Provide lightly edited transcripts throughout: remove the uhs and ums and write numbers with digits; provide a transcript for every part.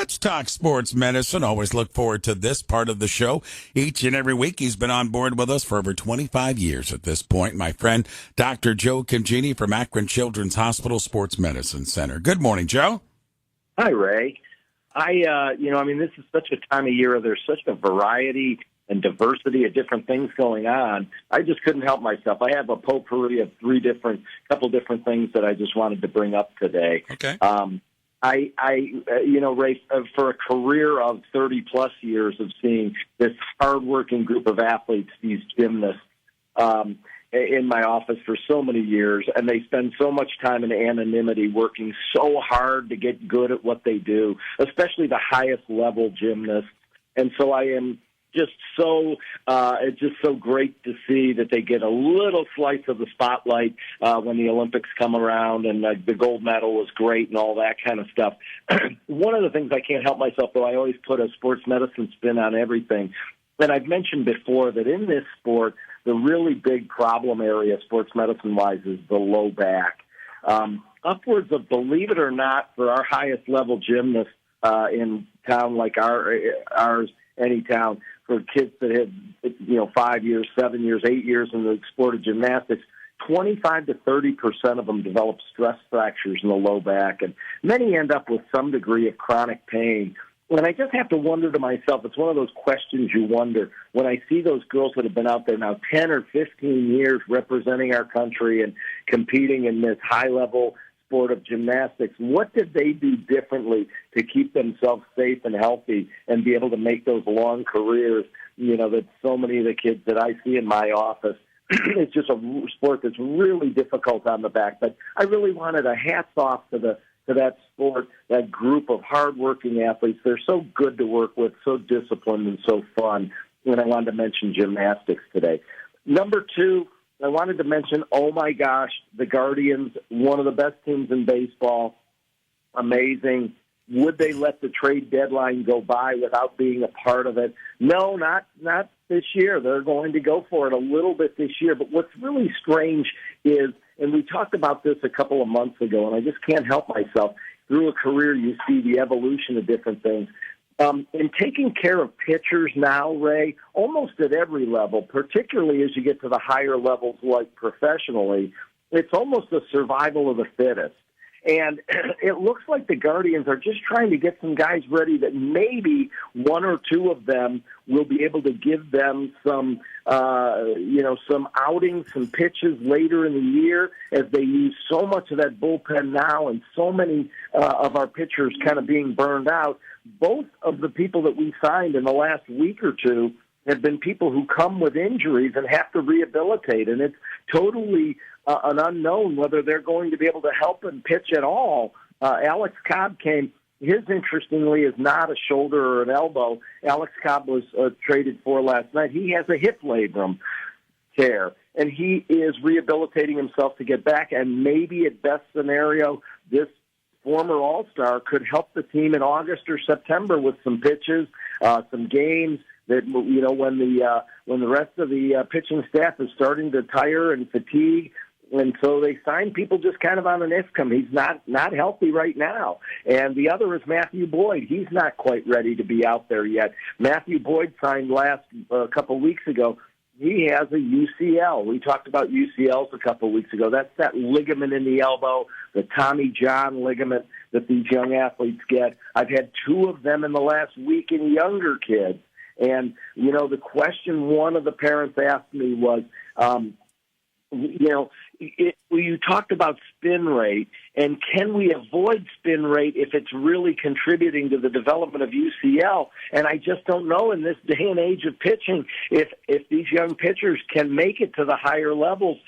Let's talk sports medicine. Always look forward to this part of the show. Each and every week, he's been on board with us for over 25 years at this point. My friend, Dr. Joe Congini from Akron Children's Hospital Sports Medicine Center. Good morning, Joe. Hi, Ray. This is such a time of year. There's such a variety and diversity of different things going on. I just couldn't help myself. I have a potpourri of couple different things that I just wanted to bring up today. Okay. Ray, for a career of 30-plus years of seeing this hardworking group of athletes, these gymnasts, in my office for so many years, and they spend so much time in anonymity working so hard to get good at what they do, especially the highest level gymnasts. And so I am just it's just so great to see that they get a little slice of the spotlight when the Olympics come around, and the gold medal was great and all that kind of stuff. One of the things I can't help myself, though, I always put a sports medicine spin on everything. And I've mentioned before that in this sport, the really big problem area, sports medicine-wise, is the low back. Upwards of, believe it or not, for our highest level gymnasts in town like ours, any town, for kids that have 5 years, 7 years, 8 years in the sport of gymnastics, 25 to 30% of them develop stress fractures in the low back, and many end up with some degree of chronic pain. And I just have to wonder to myself, it's one of those questions you wonder, when I see those girls that have been out there now 10 or 15 years representing our country and competing in this high-level sport of gymnastics, what did they do differently to keep themselves safe and healthy and be able to make those long careers, that so many of the kids that I see in my office, it's just a sport that's really difficult on the back. But I really wanted a hats off to that sport, that group of hardworking athletes. They're so good to work with, so disciplined and so fun. And I wanted to mention gymnastics today. Number two, I wanted to mention, oh my gosh, the Guardians, one of the best teams in baseball. Amazing. Would they let the trade deadline go by without being a part of it? No, not this year. They're going to go for it a little bit this year. But what's really strange is, and we talked about this a couple of months ago, and I just can't help myself. Through a career, you see the evolution of different things. In taking care of pitchers now, Ray, almost at every level, particularly as you get to the higher levels like professionally, it's almost a survival of the fittest. And it looks like the Guardians are just trying to get some guys ready that maybe one or two of them will be able to give them some outings, some pitches later in the year, as they use so much of that bullpen now and so many of our pitchers kind of being burned out. Both of the people that we signed in the last week or two have been people who come with injuries and have to rehabilitate, and it's totally an unknown whether they're going to be able to help and pitch at all. Alex Cobb came. His, interestingly, is not a shoulder or an elbow. Alex Cobb was traded for last night. He has a hip labrum tear, and he is rehabilitating himself to get back, and maybe at best scenario, this former All-Star could help the team in August or September with some pitches, some games that, when the rest of the pitching staff is starting to tire and fatigue. And so they sign people just kind of on an IFCM. He's not healthy right now. And the other is Matthew Boyd. He's not quite ready to be out there yet. Matthew Boyd signed a couple weeks ago. He has a UCL. We talked about UCLs a couple of weeks ago. That's that ligament in the elbow, the Tommy John ligament that these young athletes get. I've had two of them in the last week in younger kids. And, the question one of the parents asked me was, you talked about spin rate, and can we avoid spin rate if it's really contributing to the development of UCL? And I just don't know in this day and age of pitching if these young pitchers can make it to the higher levels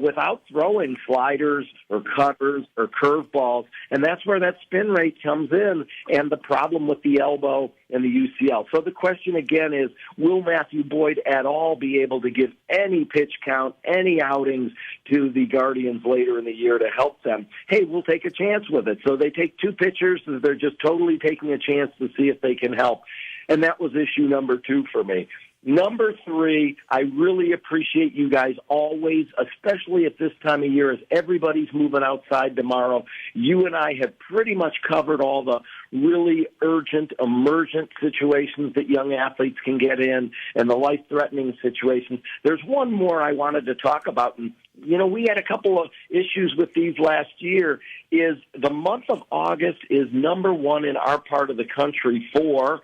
without throwing sliders or cutters or curveballs. And that's where that spin rate comes in, and the problem with the elbow and the UCL. So the question again is, will Matthew Boyd at all be able to give any pitch count, any outings to the Guardians later in the year to help them? Hey, we'll take a chance with it. So they take two pitchers, and they're just totally taking a chance to see if they can help. And that was issue number two for me. Number 3, I really appreciate you guys always, especially at this time of year as everybody's moving outside tomorrow. You and I have pretty much covered all the really urgent, emergent situations that young athletes can get in and the life-threatening situations. There's one more I wanted to talk about. And, we had a couple of issues with these last year. Is the month of August is number 1 in our part of the country for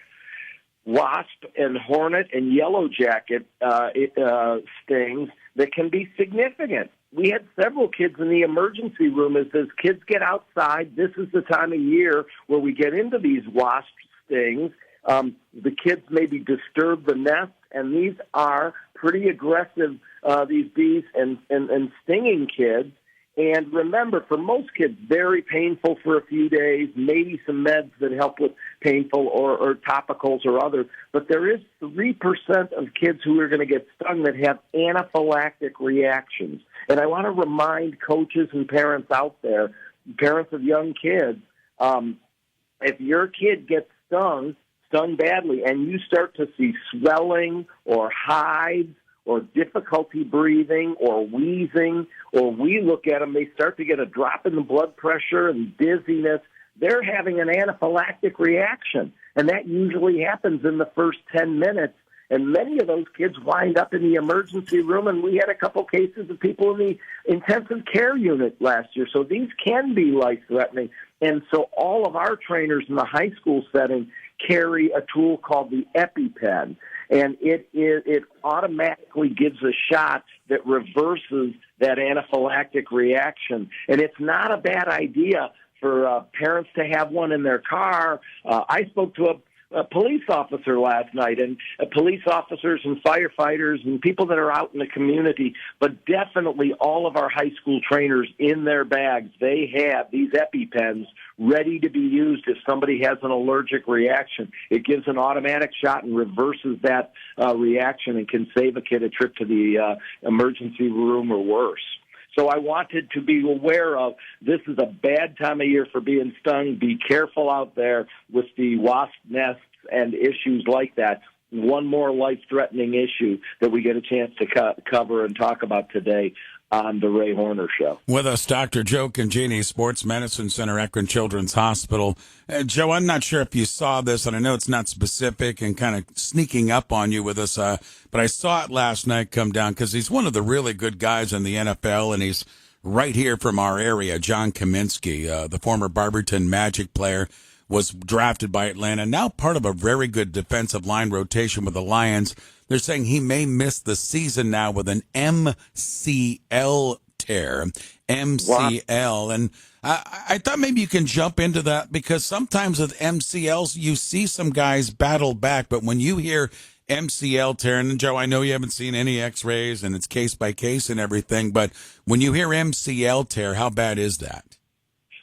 wasp and hornet and yellow jacket stings that can be significant. We had several kids in the emergency room. As kids get outside, this is the time of year where we get into these wasp stings. The kids maybe disturb the nest, and these are pretty aggressive, these bees and stinging kids. And remember, for most kids, very painful for a few days, maybe some meds that help with painful or topicals or others. But there is 3% of kids who are going to get stung that have anaphylactic reactions. And I want to remind coaches and parents out there, parents of young kids, if your kid gets stung badly, and you start to see swelling or hives, or difficulty breathing, or wheezing, or we look at them, they start to get a drop in the blood pressure and dizziness. They're having an anaphylactic reaction, and that usually happens in the first 10 minutes. And many of those kids wind up in the emergency room, and we had a couple cases of people in the intensive care unit last year. So these can be life-threatening. And so all of our trainers in the high school setting carry a tool called the EpiPen. And it automatically gives a shot that reverses that anaphylactic reaction. And it's not a bad idea for parents to have one in their car. I spoke to a police officer last night, and police officers and firefighters and people that are out in the community, but definitely all of our high school trainers in their bags, they have these EpiPens ready to be used if somebody has an allergic reaction. It gives an automatic shot and reverses that reaction and can save a kid a trip to the emergency room or worse. So I wanted to be aware of this is a bad time of year for being stung. Be careful out there with the wasp nests and issues like that. One more life-threatening issue that we get a chance to cover and talk about today on the Ray Horner Show. With us, Dr. Joe Congini, Sports Medicine Center, Akron Children's Hospital. Joe, I'm not sure if you saw this, and I know it's not specific and kind of sneaking up on you with us, but I saw it last night come down because he's one of the really good guys in the NFL, and he's right here from our area, John Kaminsky, the former Barberton Magic player, was drafted by Atlanta, now part of a very good defensive line rotation with the Lions. They're saying he may miss the season now with an MCL tear. MCL. Wow. And I thought maybe you can jump into that because sometimes with MCLs, you see some guys battle back. But when you hear MCL tear, and Joe, I know you haven't seen any x-rays and it's case by case and everything, but when you hear MCL tear, how bad is that?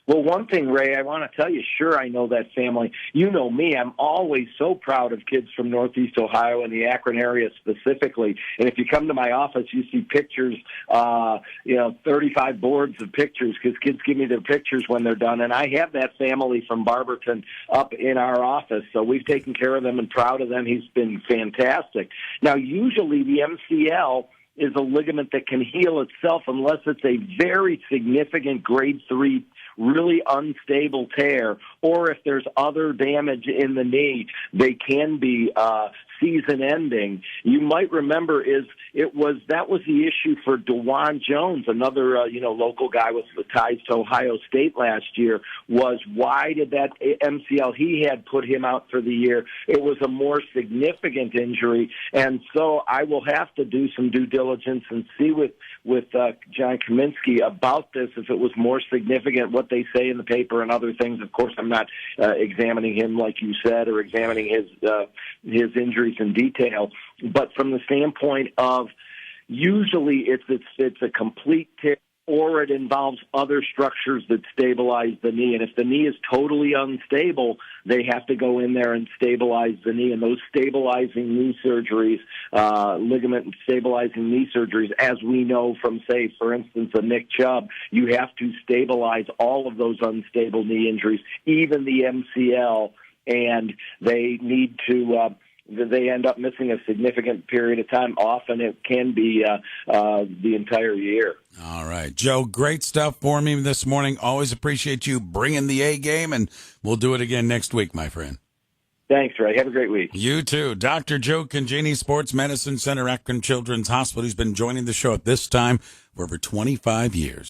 Well, one thing, Ray, I want to tell you, sure, I know that family. You know me. I'm always so proud of kids from Northeast Ohio and the Akron area specifically. And if you come to my office, you see pictures, 35 boards of pictures because kids give me their pictures when they're done. And I have that family from Barberton up in our office. So we've taken care of them and proud of them. He's been fantastic. Now, usually the MCL is a ligament that can heal itself unless it's a very significant grade 3 really unstable tear, or if there's other damage in the knee, they can be season-ending. You might remember that was the issue for DeJuan Jones, another local guy with the ties to Ohio State last year. Was why did that MCL he had put him out for the year? It was a more significant injury, and so I will have to do some due diligence and see with John Kaminsky about this if it was more significant, what they say in the paper and other things. Of course, I'm not examining him like you said or examining his injuries in detail, but from the standpoint of usually it's a complete tear or it involves other structures that stabilize the knee. And if the knee is totally unstable, they have to go in there and stabilize the knee. And those stabilizing knee surgeries, ligament stabilizing knee surgeries, as we know from, say, for instance, a Nick Chubb, you have to stabilize all of those unstable knee injuries, even the MCL, and they need to they end up missing a significant period of time. Often it can be the entire year. All right, Joe, great stuff for me this morning. Always appreciate you bringing the A game, and we'll do it again next week, my friend. Thanks, Ray. Have a great week. You too. Dr. Joe Congini, Sports Medicine Center, Akron Children's Hospital. He's been joining the show at this time for over 25 years.